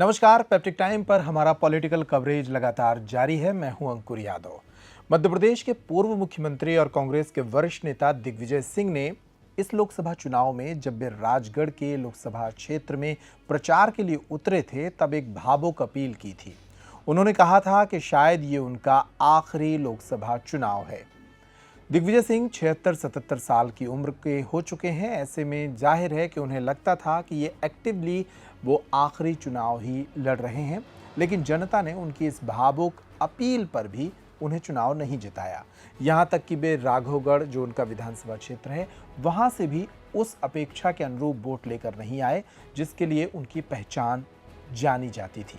नमस्कार। Peptic time पर हमारा पॉलिटिकल कवरेज लगातार जारी है। मैं हूं अंकुर यादव। मध्य प्रदेश के पूर्व मुख्यमंत्री और कांग्रेस के वरिष्ठ नेता दिग्विजय सिंह ने इस लोकसभा चुनाव में जब वे राजगढ़ के लोकसभा क्षेत्र में प्रचार के लिए उतरे थे तब एक भावुक अपील की थी। उन्होंने कहा था कि शायद ये उनका आखिरी लोकसभा चुनाव है। दिग्विजय सिंह 76-77 साल की उम्र के हो चुके हैं। ऐसे में जाहिर है कि उन्हें लगता था कि ये एक्टिवली वो आखिरी चुनाव ही लड़ रहे हैं, लेकिन जनता ने उनकी इस भावुक अपील पर भी उन्हें चुनाव नहीं जिताया। यहाँ तक कि वे राघवगढ़, जो उनका विधानसभा क्षेत्र है, वहाँ से भी उस अपेक्षा के अनुरूप वोट लेकर नहीं आए जिसके लिए उनकी पहचान जानी जाती थी।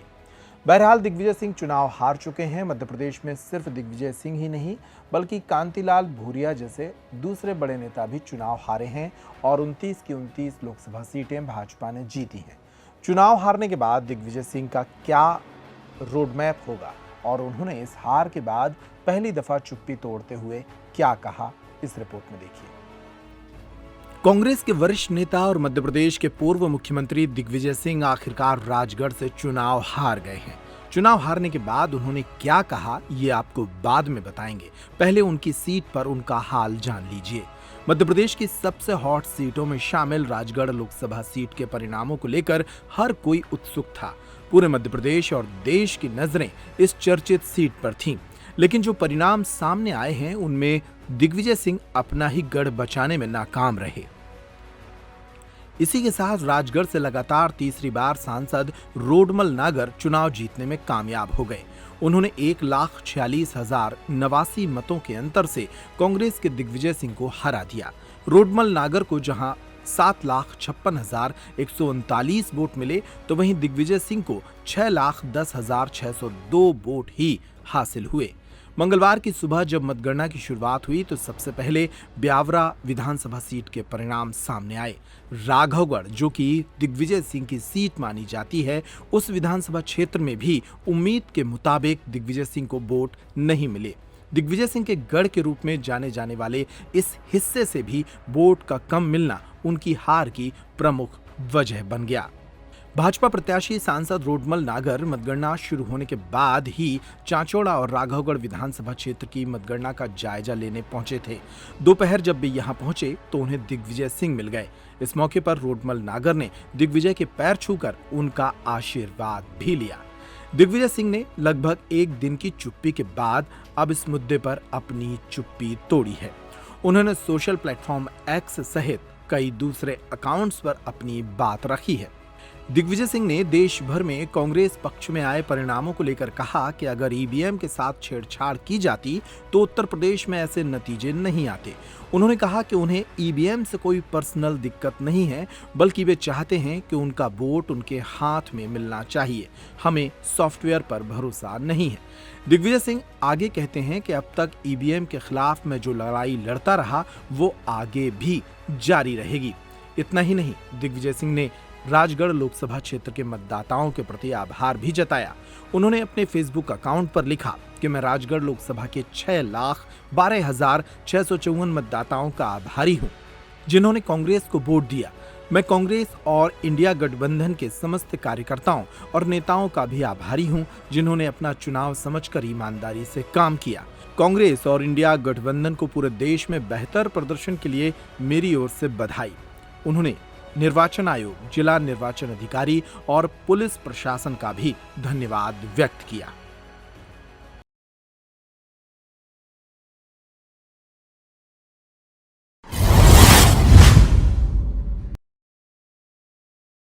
बहरहाल दिग्विजय सिंह चुनाव हार चुके हैं। मध्य प्रदेश में सिर्फ दिग्विजय सिंह ही नहीं बल्कि कांतिलाल भूरिया जैसे दूसरे बड़े नेता भी चुनाव हारे हैं और 29 की 29 लोकसभा सीटें भाजपा ने जीती हैं। चुनाव हारने के बाद दिग्विजय सिंह का क्या रोडमैप होगा और उन्होंने इस हार के बाद पहली दफा चुप्पी तोड़ते हुए क्या कहा, इस रिपोर्ट में देखिए। कांग्रेस के वरिष्ठ नेता और मध्य प्रदेश के पूर्व मुख्यमंत्री दिग्विजय सिंह आखिरकार राजगढ़ से चुनाव हार गए हैं। चुनाव हारने के बाद उन्होंने क्या कहा, ये आपको बाद में बताएंगे। पहले उनकी सीट पर उनका हाल जान लीजिए। मध्य प्रदेश की सबसे हॉट सीटों में शामिल राजगढ़ लोकसभा सीट के परिणामों को लेकर हर कोई उत्सुक था। पूरे मध्य प्रदेश और देश की नजरें इस चर्चित सीट पर थीं। लेकिन जो परिणाम सामने आए हैं उनमें दिग्विजय सिंह अपना ही गढ़ बचाने में नाकाम रहे। इसी के साथ राजगढ़ से लगातार तीसरी बार सांसद रोडमल नागर चुनाव जीतने में कामयाब हो गए। उन्होंने 1,46,089 मतों के अंतर से कांग्रेस के दिग्विजय सिंह को हरा दिया। रोडमल नागर को जहां 7,56,139 वोट मिले तो वहीं दिग्विजय सिंह को 6,10,602 वोट ही हासिल हुए। मंगलवार की सुबह जब मतगणना की शुरुआत हुई तो सबसे पहले ब्यावरा विधानसभा सीट के परिणाम सामने आए। राघवगढ़, जो कि दिग्विजय सिंह की सीट मानी जाती है, उस विधानसभा क्षेत्र में भी उम्मीद के मुताबिक दिग्विजय सिंह को वोट नहीं मिले। दिग्विजय सिंह के गढ़ के रूप में जाने जाने वाले इस हिस्से से भी वोट का कम मिलना उनकी हार की प्रमुख वजह बन गया। भाजपा प्रत्याशी सांसद रोडमल नागर मतगणना शुरू होने के बाद ही चांचौड़ा और राघवगढ़ विधानसभा क्षेत्र की मतगणना का जायजा लेने पहुंचे थे। दोपहर जब वे यहां पहुंचे तो उन्हें दिग्विजय सिंह मिल गए। इस मौके पर रोडमल नागर ने दिग्विजय के पैर छूकर उनका आशीर्वाद भी लिया। दिग्विजय सिंह ने लगभग एक दिन की चुप्पी के बाद अब इस मुद्दे पर अपनी चुप्पी तोड़ी है। उन्होंने सोशल प्लेटफॉर्म एक्स सहित कई दूसरे अकाउंट्स पर अपनी बात रखी है। दिग्विजय सिंह ने देश भर में कांग्रेस पक्ष में आए परिणामों को लेकर कहा कि अगर ईवीएम के साथ छेड़छाड़ की जाती तो उत्तर प्रदेश में ऐसे नतीजे नहीं आते। उन्होंने कहा कि उन्हें ईवीएम से कोई पर्सनल दिक्कत नहीं है, बल्कि वे चाहते हैं कि उनका वोट उनके हाथ में मिलना चाहिए। हमें सॉफ्टवेयर पर भरोसा नहीं है। दिग्विजय सिंह आगे कहते हैं कि अब तक ईवीएम के खिलाफ मैं जो लड़ाई लड़ता रहा वो आगे भी जारी रहेगी। इतना ही नहीं, दिग्विजय सिंह ने राजगढ़ लोकसभा क्षेत्र के मतदाताओं के प्रति आभार भी जताया। उन्होंने अपने फेसबुक अकाउंट पर लिखा कि मैं राजगढ़ लोकसभा के 6,12,654 मतदाताओं का आभारी हूं, जिन्होंने कांग्रेस को वोट दिया। मैं कांग्रेस और इंडिया गठबंधन के समस्त कार्यकर्ताओं और नेताओं का भी आभारी हूं, जिन्होंने अपना चुनाव समझकर ईमानदारी से काम किया। कांग्रेस और इंडिया गठबंधन को पूरे देश में बेहतर प्रदर्शन के लिए मेरी ओर से बधाई। उन्होंने निर्वाचन आयोग, जिला निर्वाचन अधिकारी और पुलिस प्रशासन का भी धन्यवाद व्यक्त किया।